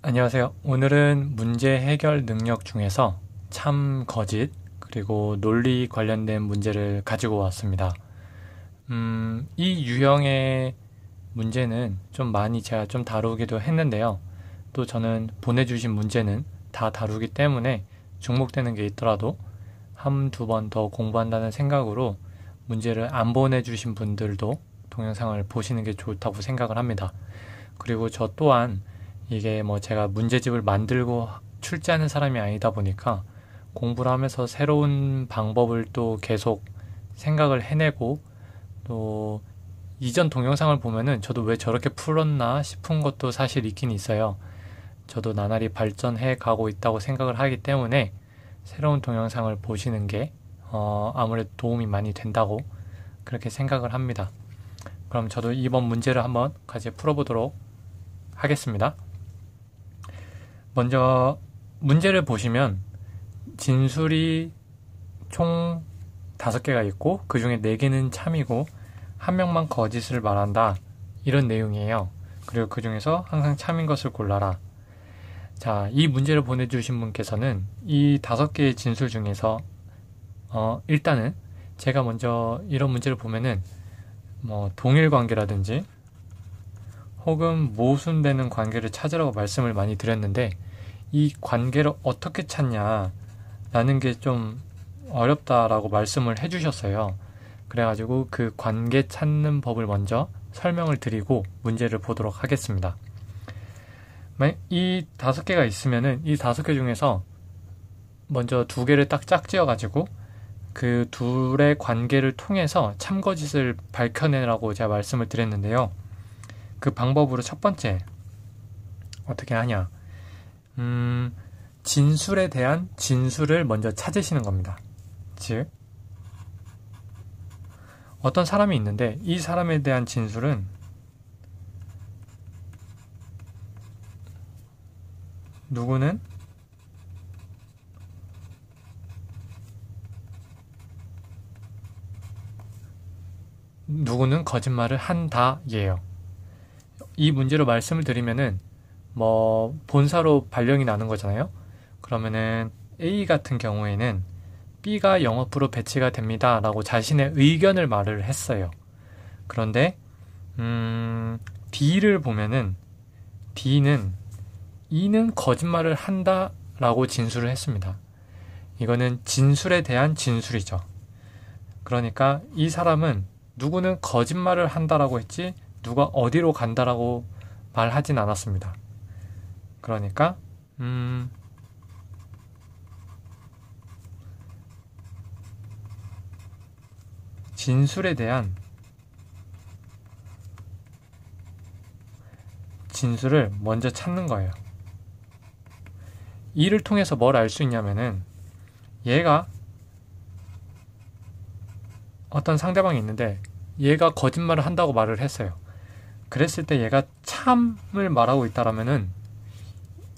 안녕하세요. 오늘은 문제 해결 능력 중에서 참, 거짓, 그리고 논리 관련된 문제를 가지고 왔습니다. 이 유형의 문제는 좀 많이 제가 좀 다루기도 했는데요. 또 저는 보내주신 문제는 다 다루기 때문에 중복되는 게 있더라도 한 두 번 더 공부한다는 생각으로 문제를 안 보내주신 분들도 동영상을 보시는 게 좋다고 생각을 합니다. 그리고 저 또한 이게 뭐 제가 문제집을 만들고 출제하는 사람이 아니다 보니까 공부를 하면서 새로운 방법을 또 계속 생각을 해내고, 또 이전 동영상을 보면은 저도 왜 저렇게 풀었나 싶은 것도 사실 있긴 있어요. 저도 나날이 발전해 가고 있다고 생각을 하기 때문에 새로운 동영상을 보시는 게 아무래도 도움이 많이 된다고 그렇게 생각을 합니다. 그럼 저도 이번 문제를 한번 같이 풀어보도록 하겠습니다. 먼저 문제를 보시면 진술이 총 5개가 있고 그 중에 4개는 참이고 한 명만 거짓을 말한다, 이런 내용이에요. 그리고 그 중에서 항상 참인 것을 골라라. 자, 이 문제를 보내주신 분께서는 이 5개의 진술 중에서 일단은 제가 먼저 이런 문제를 보면은 뭐 동일 관계라든지 혹은 모순되는 관계를 찾으라고 말씀을 많이 드렸는데, 이 관계를 어떻게 찾냐 라는 게 좀 어렵다라고 말씀을 해주셨어요. 그래가지고 그 관계 찾는 법을 먼저 설명을 드리고 문제를 보도록 하겠습니다. 이 5개가 있으면은 이 5개 중에서 먼저 2개를 딱 짝지어가지고 그 둘의 관계를 통해서 참거짓을 밝혀내라고 제가 말씀을 드렸는데요. 그 방법으로 첫 번째 어떻게 하냐, 진술에 대한 진술을 먼저 찾으시는 겁니다. 즉, 어떤 사람이 있는데 이 사람에 대한 진술은 누구는 거짓말을 한다 예요. 이 문제로 말씀을 드리면은 뭐 본사로 발령이 나는 거잖아요. 그러면은 A 같은 경우에는 B가 영업부로 배치가 됩니다 라고 자신의 의견을 말을 했어요. 그런데 D를 보면은 D는 E는 거짓말을 한다 라고 진술을 했습니다. 이거는 진술에 대한 진술이죠. 그러니까 이 사람은 누구는 거짓말을 한다라고 했지 누가 어디로 간다라고 말하진 않았습니다. 그러니까 진술에 대한 진술을 먼저 찾는 거예요. 이를 통해서 뭘 알 수 있냐면은, 얘가 어떤 상대방이 있는데 얘가 거짓말을 한다고 말을 했어요. 그랬을 때 얘가 참을 말하고 있다라면은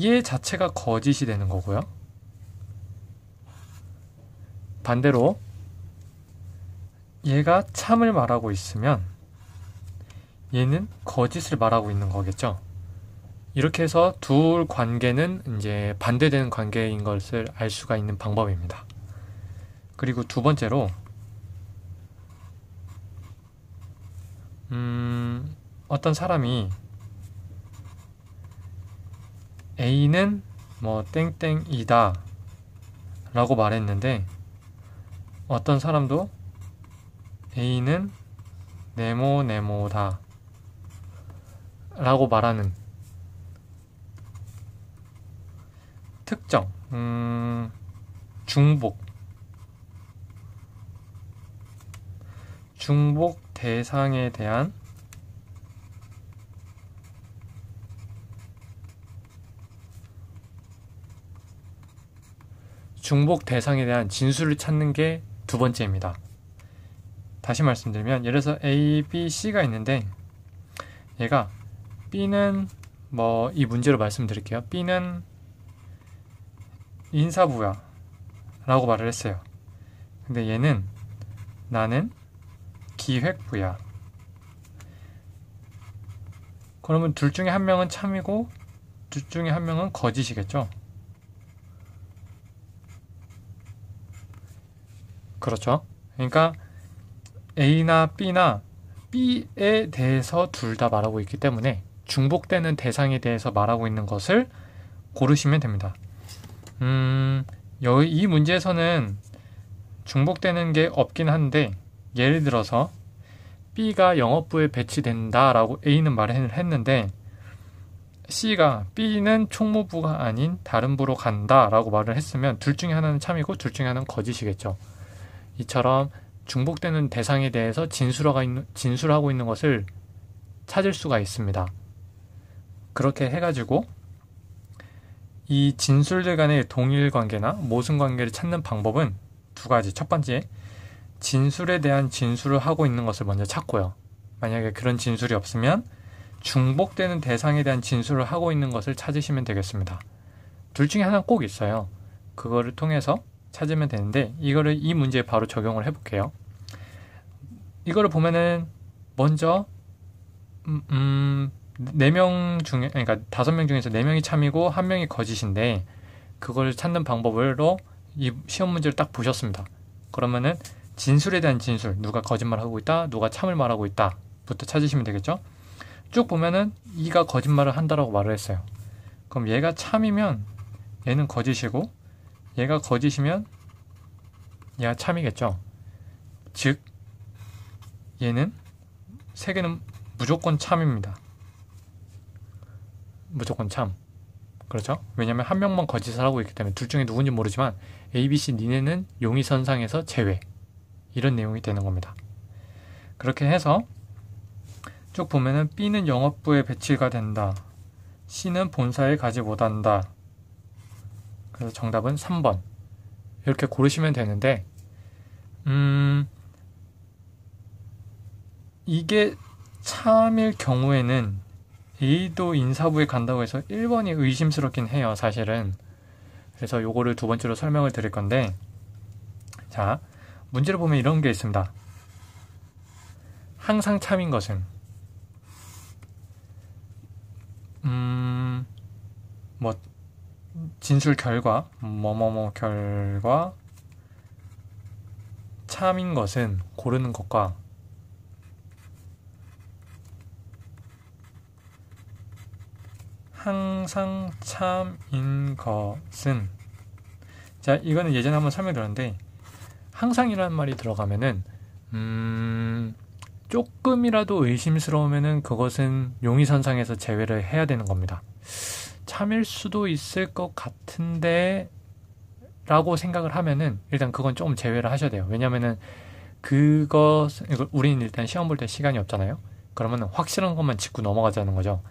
얘 자체가 거짓이 되는 거고요. 반대로 얘가 참을 말하고 있으면 얘는 거짓을 말하고 있는 거겠죠. 이렇게 해서 둘 관계는 이제 반대되는 관계인 것을 알 수가 있는 방법입니다. 그리고 두 번째로 어떤 사람이 A는 뭐 땡땡이다 라고 말했는데 어떤 사람도 A는 네모네모다 라고 말하는 특정 중복 대상에 대한 진술을 찾는 게 두 번째입니다. 다시 말씀드리면, 예를 들어서 A, B, C가 있는데 얘가 B는 뭐 이 문제로 말씀드릴게요. B는 인사부야 라고 말을 했어요. 근데 얘는 나는 기획부야. 그러면 둘 중에 한 명은 참이고 둘 중에 한 명은 거짓이겠죠. 그렇죠. 그러니까 A나 B나 B에 대해서 둘 다 말하고 있기 때문에 중복되는 대상에 대해서 말하고 있는 것을 고르시면 됩니다. 이 문제에서는 중복되는 게 없긴 한데, 예를 들어서 B가 영업부에 배치된다라고 A는 말을 했는데 C가 B는 총무부가 아닌 다른 부로 간다라고 말을 했으면 둘 중에 하나는 참이고 둘 중에 하나는 거짓이겠죠. 이처럼 중복되는 대상에 대해서 진술하고 있는 것을 찾을 수가 있습니다. 그렇게 해가지고 이 진술들 간의 동일관계나 모순관계를 찾는 방법은 두 가지. 첫 번째, 진술에 대한 진술을 하고 있는 것을 먼저 찾고요. 만약에 그런 진술이 없으면 중복되는 대상에 대한 진술을 하고 있는 것을 찾으시면 되겠습니다. 둘 중에 하나는 꼭 있어요. 그거를 통해서 찾으면 되는데, 이거를 이 문제에 바로 적용을 해볼게요. 이거를 보면은 먼저 4명 중에, 그러니까 5명 중에서 4명이 참이고 1명이 거짓인데, 그걸 찾는 방법으로 이 시험 문제를 딱 보셨습니다. 그러면은 진술에 대한 진술, 누가 거짓말하고 있다, 누가 참을 말하고 있다 부터 찾으시면 되겠죠. 쭉 보면은 이가 거짓말을 한다라고 말을 했어요. 그럼 얘가 참이면 얘는 거짓이고, 얘가 거짓이면 얘가 참이겠죠. 즉 얘는 세 개는 무조건 참입니다. 무조건 참. 그렇죠? 왜냐면 한 명만 거짓을 하고 있기 때문에 둘 중에 누군지 모르지만 A, B, C, 니네는 용의선상에서 제외. 이런 내용이 되는 겁니다. 그렇게 해서 쭉 보면은 B는 영업부에 배치가 된다. C는 본사에 가지 못한다. 그래서 정답은 3번. 이렇게 고르시면 되는데, 이게 참일 경우에는 A도 인사부에 간다고 해서 1번이 의심스럽긴 해요, 사실은. 그래서 요거를 두 번째로 설명을 드릴 건데, 자, 문제를 보면 이런 게 있습니다. 항상 참인 것은 진술 결과 뭐뭐뭐 결과 참인 것은 고르는 것과 항상 참인 것은, 자, 이거는 예전에 한번 설명드렸는데, 항상이라는 말이 들어가면은 조금이라도 의심스러우면은 그것은 용의선상에서 제외를 해야 되는 겁니다. 참일 수도 있을 것 같은데 라고 생각을 하면은 일단 그건 조금 제외를 하셔야 돼요. 왜냐면은 우리는 일단 시험 볼 때 시간이 없잖아요. 그러면 확실한 것만 짚고 넘어가자는 거죠.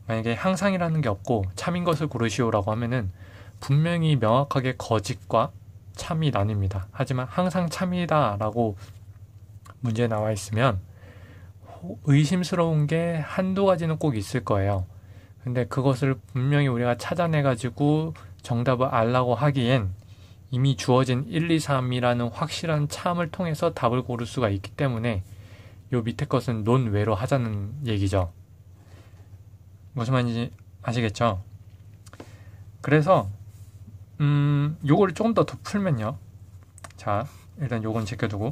만약에 항상이라는 게 없고 참인 것을 고르시오라고 하면은 분명히 명확하게 거짓과 참이 나뉩니다. 하지만 항상 참이다 라고 문제에 나와 있으면 의심스러운 게 한두 가지는 꼭 있을 거예요. 근데 그것을 분명히 우리가 찾아내가지고 정답을 알라고 하기엔 이미 주어진 1, 2, 3이라는 확실한 참을 통해서 답을 고를 수가 있기 때문에 요 밑에 것은 논외로 하자는 얘기죠. 무슨 말인지 아시겠죠? 그래서 요거를 조금 더 풀면요. 자, 일단 요건 제껴두고,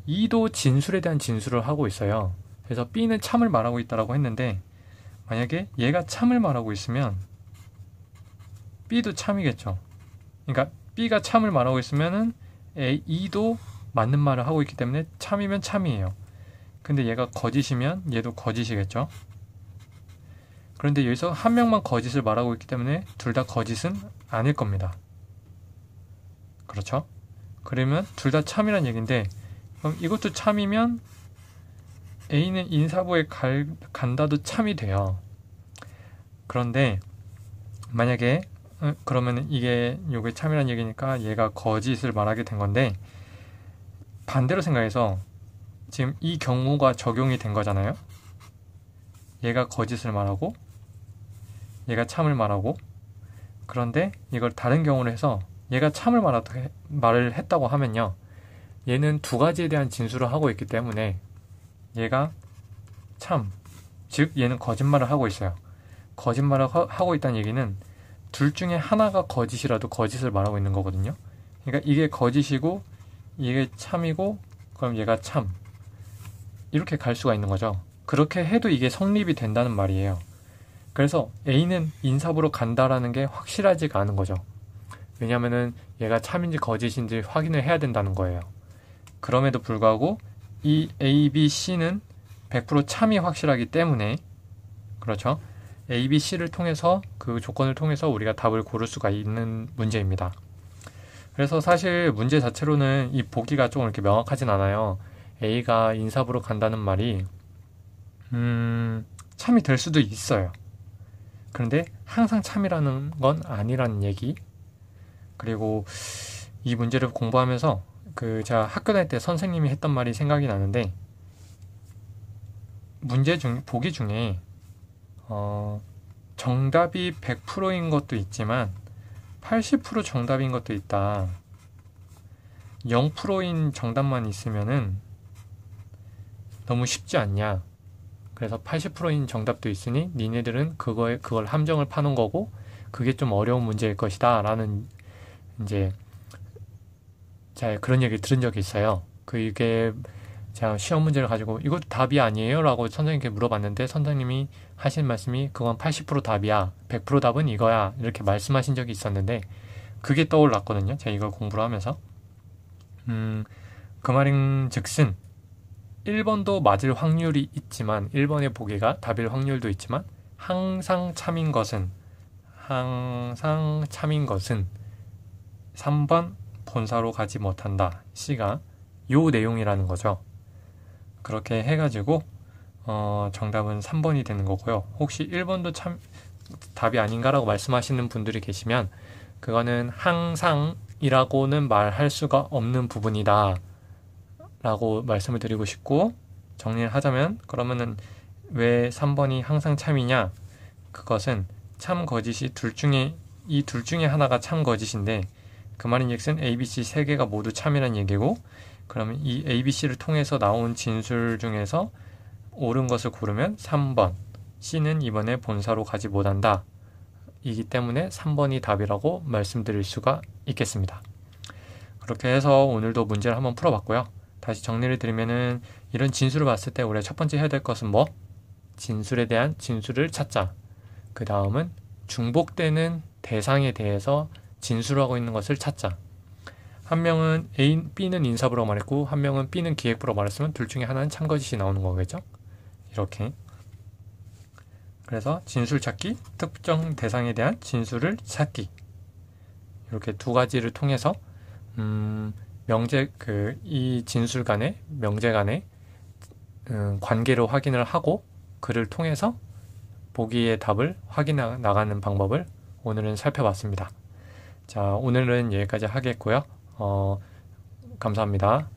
E도 진술에 대한 진술을 하고 있어요. 그래서 B는 참을 말하고 있다라고 했는데, 만약에 얘가 참을 말하고 있으면 B도 참이겠죠. 그러니까 B가 참을 말하고 있으면은 E도 맞는 말을 하고 있기 때문에 참이면 참이에요. 근데 얘가 거짓이면 얘도 거짓이겠죠. 그런데 여기서 한 명만 거짓을 말하고 있기 때문에 둘 다 거짓은 아닐 겁니다. 그렇죠? 그러면 둘 다 참이란 얘기인데, 그럼 이것도 참이면 A는 인사부에 간다도 참이 돼요. 그런데 만약에 그러면 요게 참이란 얘기니까 얘가 거짓을 말하게 된 건데, 반대로 생각해서 지금 이 경우가 적용이 된 거잖아요. 얘가 거짓을 말하고 얘가 참을 말하고, 그런데 이걸 다른 경우로 해서 얘가 참을 말을 했다고 하면요, 얘는 두 가지에 대한 진술을 하고 있기 때문에 얘가 참, 즉 얘는 거짓말을 하고 있어요. 거짓말을 하고 있다는 얘기는 둘 중에 하나가 거짓이라도 거짓을 말하고 있는 거거든요. 그러니까 이게 거짓이고 이게 참이고 그럼 얘가 참, 이렇게 갈 수가 있는 거죠. 그렇게 해도 이게 성립이 된다는 말이에요. 그래서 A는 인사부로 간다라는 게 확실하지가 않은 거죠. 왜냐면은 얘가 참인지 거짓인지 확인을 해야 된다는 거예요. 그럼에도 불구하고 이 A, B, C는 100% 참이 확실하기 때문에, 그렇죠? A, B, C를 통해서, 그 조건을 통해서 우리가 답을 고를 수가 있는 문제입니다. 그래서 사실 문제 자체로는 이 보기가 좀 이렇게 명확하진 않아요. A가 인사부로 간다는 말이 참이 될 수도 있어요. 그런데 항상 참이라는 건 아니라는 얘기. 그리고 이 문제를 공부하면서 제가 학교 다닐 때 선생님이 했던 말이 생각이 나는데, 보기 중에 정답이 100%인 것도 있지만 80% 정답인 것도 있다. 0%인 정답만 있으면은 너무 쉽지 않냐. 그래서 80%인 정답도 있으니 니네들은 그걸 함정을 파는 거고 그게 좀 어려운 문제일 것이다 라는 이제 제가 그런 얘기를 들은 적이 있어요. 그게 제가 시험 문제를 가지고 이것도 답이 아니에요? 라고 선생님께 물어봤는데 선생님이 하신 말씀이 그건 80% 답이야. 100% 답은 이거야. 이렇게 말씀하신 적이 있었는데 그게 떠올랐거든요. 제가 이걸 공부를 하면서. 그 말인 즉슨 1번도 맞을 확률이 있지만 1번의 보기가 답일 확률도 있지만 항상 참인 것은 3번 본사로 가지 못한다. C가 요 내용이라는 거죠. 그렇게 해가지고 정답은 3번이 되는 거고요. 혹시 1번도 참 답이 아닌가라고 말씀하시는 분들이 계시면 그거는 항상이라고는 말할 수가 없는 부분이다 라고 말씀을 드리고 싶고, 정리를 하자면 그러면은 왜 3번이 항상 참이냐? 그것은 참 거짓이 이 둘 중에 하나가 참 거짓인데 그 말인즉슨 A, B, C 세 개가 모두 참이라는 얘기고, 그러면 이 A, B, C를 통해서 나온 진술 중에서 옳은 것을 고르면 3번, C는 이번에 본사로 가지 못한다. 이기 때문에 3번이 답이라고 말씀드릴 수가 있겠습니다. 그렇게 해서 오늘도 문제를 한번 풀어봤고요. 다시 정리를 드리면은 이런 진술을 봤을 때 우리가 첫 번째 해야 될 것은 뭐? 진술에 대한 진술을 찾자. 그 다음은 중복되는 대상에 대해서 진술하고 있는 것을 찾자. 한 명은 B는 인사부라고 말했고 한 명은 B는 기획부라고 말했으면 둘 중에 하나는 참거짓이 나오는 거겠죠? 이렇게. 그래서 진술 찾기, 특정 대상에 대한 진술을 찾기. 이렇게 두 가지를 통해서 이 진술 간의 명제 간의 관계를 확인을 하고 그를 통해서 보기의 답을 확인해 나가는 방법을 오늘은 살펴봤습니다. 자, 오늘은 여기까지 하겠고요. 감사합니다.